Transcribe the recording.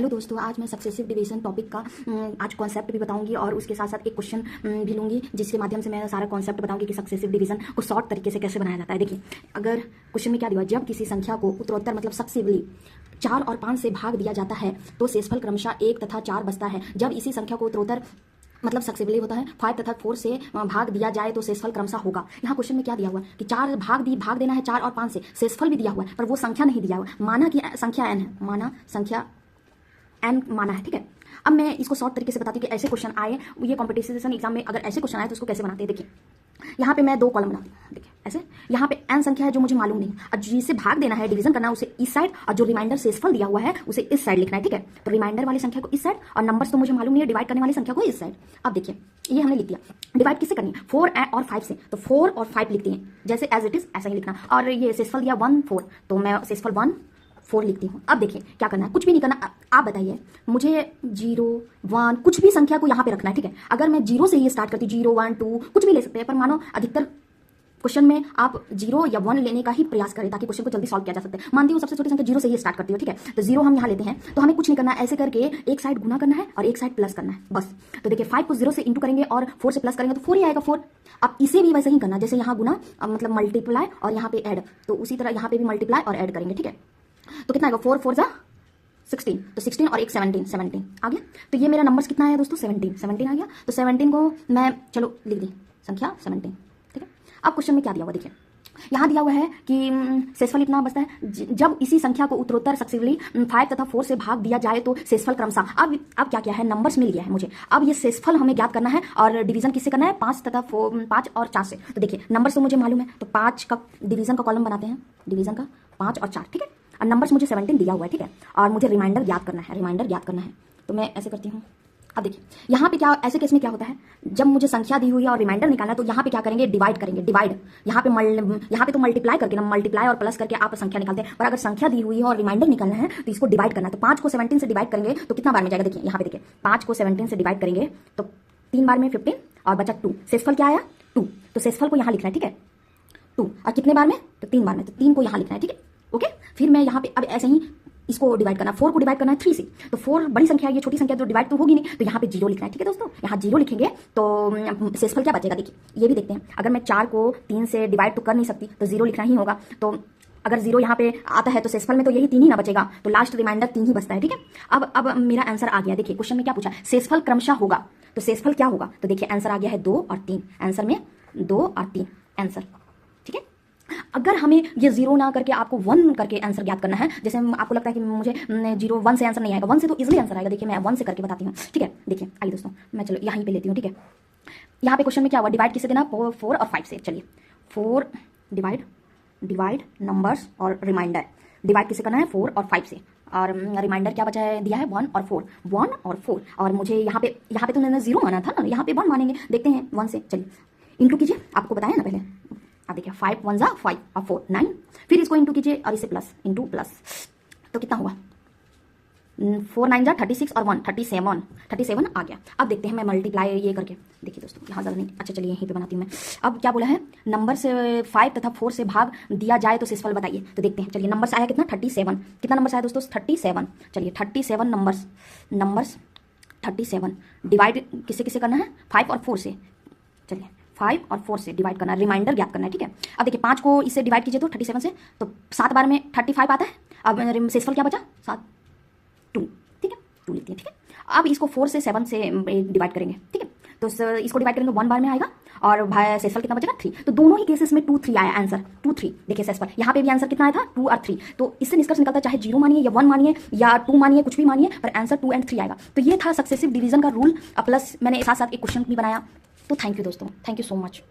Hello दोस्तों, आज मैं सक्सेसिव डिवीजन टॉपिक का आज कॉन्सेप्ट भी बताऊंगी और उसके साथ साथ एक क्वेश्चन भी लूंगी जिसके माध्यम से मैं सारा कॉन्सेप्ट बताऊंगी कि सक्सेसिव डिवीजन को शॉर्ट तरीके से कैसे बनाया जाता है। देखिए, अगर क्वेश्चन में क्या दिया, जब किसी संख्या को उत्तरोत्तर मतलब सक्सेसिवली 4 और 5 से भाग दिया जाता है तो शेषफल क्रमशः 1 तथा 4 बचता है। जब इसी संख्या को उत्तरोत्तर मतलब सक्सेसिवली होता है 5 तथा 4 से भाग दिया जाए तो शेषफल क्रमशः होगा। यहाँ क्वेश्चन में क्या दिया हुआ है कि 4 भाग देना है 4 और 5 से, शेषफल भी दिया हुआ है पर वो संख्या नहीं दिया हुआ, माना कि संख्या n है, माना संख्या n माना है। ठीक है, अब मैं इसको शॉर्ट तरीके से बताती हूँ कि ऐसे क्वेश्चन आए, ये कॉम्पिटिशन एग्जाम में अगर ऐसे क्वेश्चन आए तो उसको कैसे बनाते हैं। देखिए, यहाँ पे मैं 2 कॉलम बनाती हूँ। देखिए ऐसे, यहाँ पे n संख्या है जो मुझे मालूम नहीं, और जिसे भाग देना है, डिवीजन करना है उसे इस साइड, और जो रिमाइंडर शेषफल दिया हुआ है उसे इस साइड लिखना है। ठीक है, तो रिमाइंडर वाली संख्या को इस साइड और नंबर्स तो मुझे मालूम नहीं है, डिवाइड करने वाली संख्या को इस साइड। अब देखिए, ये हमने लिख दिया। डिवाइड किससे करनी है? 4 और 5 से, तो 4 और 5 लिखती हैं जैसे एज इट इज ऐसा ही लिखना। और ये शेषफल दिया 1 4, तो मैं शेषफल 1 4 लिखती हूँ। अब देखिए क्या करना है, कुछ भी नहीं करना। आप बताइए, मुझे 0 1 कुछ भी संख्या को यहाँ पे रखना है। ठीक है, अगर मैं 0 से ही स्टार्ट करती हूँ, 0 1 2 कुछ भी ले सकते हैं, पर मानो अधिकतर क्वेश्चन में आप 0 या 1 लेने का ही प्रयास करें ताकि क्वेश्चन को जल्दी सॉल्व किया जा सकते हैं। मानती हूँ सबसे छोटी संख्या 0 से ही स्टार्ट करती हो। ठीक है, तो 0 हम यहाँ लेते हैं, तो हमें कुछ नहीं करना, ऐसे करके एक साइड गुना करना है और एक साइड प्लस करना है बस। तो देखिए 5 को 0 से इंटू करेंगे और 4 से प्लस करेंगे तो 4 ही आएगा 4। अब इसे भी वैसे ही करना, जैसे यहाँ गुना मतलब मल्टीप्लाई और यहाँ पे ऐड, तो उसी तरह यहाँ पे भी मल्टीप्लाई और ऐड करेंगे। ठीक है, तो कितना आएगा 4 4 जा 16, तो 16 और एक 17 आ गया। तो ये मेरा नंबर्स कितना आया दोस्तों? 17 आ गया। तो 17 को मैं चलो लिख दी संख्या 17। ठीक है, अब क्वेश्चन में क्या दिया हुआ देखिए, यहाँ दिया हुआ है कि शेषफल इतना बचता है जब इसी संख्या को उत्तरोत्तर सक्सेसिवली 5 तथा 4 से भाग दिया जाए तो शेषफल क्रमशः। अब क्या है, नंबर्स मिल गया है मुझे। अब ये शेषफल हमें ज्ञात करना है और डिवीजन किससे करना है? 5 और 4 से। तो देखिए नंबर्स तो मुझे मालूम है, तो 5 का डिवीजन का कॉलम बनाते हैं, डिवीजन का 5 और 4। ठीक है, और नंबर्स मुझे 17 दिया हुआ है। ठीक है, और मुझे रिमाइंडर ज्ञात करना है, तो मैं ऐसे करती हूँ। अब देखिए यहाँ पे क्या, ऐसे केस में क्या होता है, जब मुझे संख्या दी हुई है और रिमाइंडर निकालना है तो यहाँ पे क्या करेंगे? डिवाइड करेंगे। डिवाइड यहाँ पे तो मल्टीप्लाई करके ना, मल्टीप्लाई और प्लस करके आप संख्या निकालते हैं, पर अगर संख्या दी हुई है और रिमाइंडर निकालना है तो इसको डिवाइड करना है। तो 5 को 17 से डिवाइड करेंगे तो कितना बार में जाएगा? देखिए यहाँ पे देखिए, 5 को 17 से डिवाइड करेंगे तो 3 बार में 15 और बचा 2। शेषफल क्या आया? 2, तो शेषफल को यहाँ लिखना है। ठीक है, 2 और कितने बार में? तो 3 बार में, तो 3 को यहाँ लिखना है। ठीक है, ओके। फिर मैं यहाँ पे अब ऐसे ही इसको डिवाइड करना, 4 को डिवाइड करना है 3 से, तो 4 बड़ी संख्या है, ये छोटी संख्या तो डिवाइड तो होगी नहीं, तो यहाँ पे 0 लिखना है। ठीक है दोस्तों, यहाँ 0 लिखेंगे तो शेषफल क्या बचेगा? देखिए ये भी देखते हैं। अगर मैं 4 को 3 से डिवाइड तो कर नहीं सकती, तो 0 लिखना ही होगा। तो अगर 0 यहाँ पे आता है तो शेषफल में तो यही 3 ही ना बचेगा, तो लास्ट रिमाइंडर 3 ही बचता है। ठीक है, अब मेरा आंसर आ गया। देखिए क्वेश्चन में क्या पूछा, शेषफल क्रमशः होगा, तो शेषफल क्या होगा? तो देखिए आंसर आ गया है 2 और 3, आंसर में 2 और 3 आंसर। ठीक है, अगर हमें ये 0 ना करके आपको 1 करके आंसर ज्ञात करना है, जैसे आपको लगता है कि मुझे 0 1 से आंसर नहीं आएगा, 1 से तो इजीली आंसर आएगा। देखिए मैं 1 से करके बताती हूँ। ठीक है, देखिए आइए दोस्तों, मैं चलो यहीं पे लेती हूँ। ठीक है, यहाँ पे क्वेश्चन में क्या हुआ, डिवाइड किससे देना? 4 और 5 से। चलिए 4 डिवाइड नंबर्स और रिमाइंडर, डिवाइड किससे करना है? 4 और 5 से, और रिमाइंडर क्या बचा है? दिया है 1 और 4, और मुझे यहाँ पे तो मैंने 0 माना था ना, यहाँ पे 1 मानेंगे। देखते हैं 1 से, चलिए इंटू कीजिए, आपको बताया ना पहले। अब देखिए 5 1 जा 5 और 4 9, फिर इसको इंटू कीजिए और इसे प्लस, इंटू प्लस, तो कितना हुआ? 4 9 जा 36 और 1 37 आ गया। अब देखते हैं मैं मल्टीप्लाई ये करके, देखिए दोस्तों यहाँ ज़्यादा नहीं, अच्छा चलिए यहीं पे बनाती हूँ मैं। अब क्या बोला है, नंबर से 5 तथा 4 से भाग दिया जाए तो शेषफल बताइए। तो देखते हैं, चलिए नंबर्स आया कितना? 37। कितना नंबर्स आया दोस्तों? 37। चलिए 37 नंबर्स 37 डिवाइड किससे करना है? 5 और 4 से। चलिए 5 और 4 से डिवाइड करना, रिमाइंडर ज्ञात करना है। ठीक है, अब देखिए 5 को इससे डिवाइड कीजिए तो 37 से, तो 7 बार में 35 आता है। अब शेषफल क्या बचा? 7 2। ठीक है, 2 लिखती है। ठीक है, अब इसको 4 से 7 से डिवाइड करेंगे। ठीक है, तो इसको डिवाइड करेंगे 1 बार में आएगा, और शेषफल कितना बचेगा? 3। तो दोनों ही केसेस में 2 3 आया आंसर, 2 3। देखिए शेषफल यहाँ पे भी आंसर कितना आया था? 2 और 3। तो इससे निष्कर्ष निकलता है, चाहे 0 मानिए या 1 मानिए या 2 मानिए, कुछ भी मानिए, पर आंसर 2 और 3 आएगा। तो ये था सक्सेसिव डिवीजन का रूल, प्लस मैंने साथ साथ एक क्वेश्चन भी बनाया। तो थैंक यू दोस्तों, थैंक यू सो मच।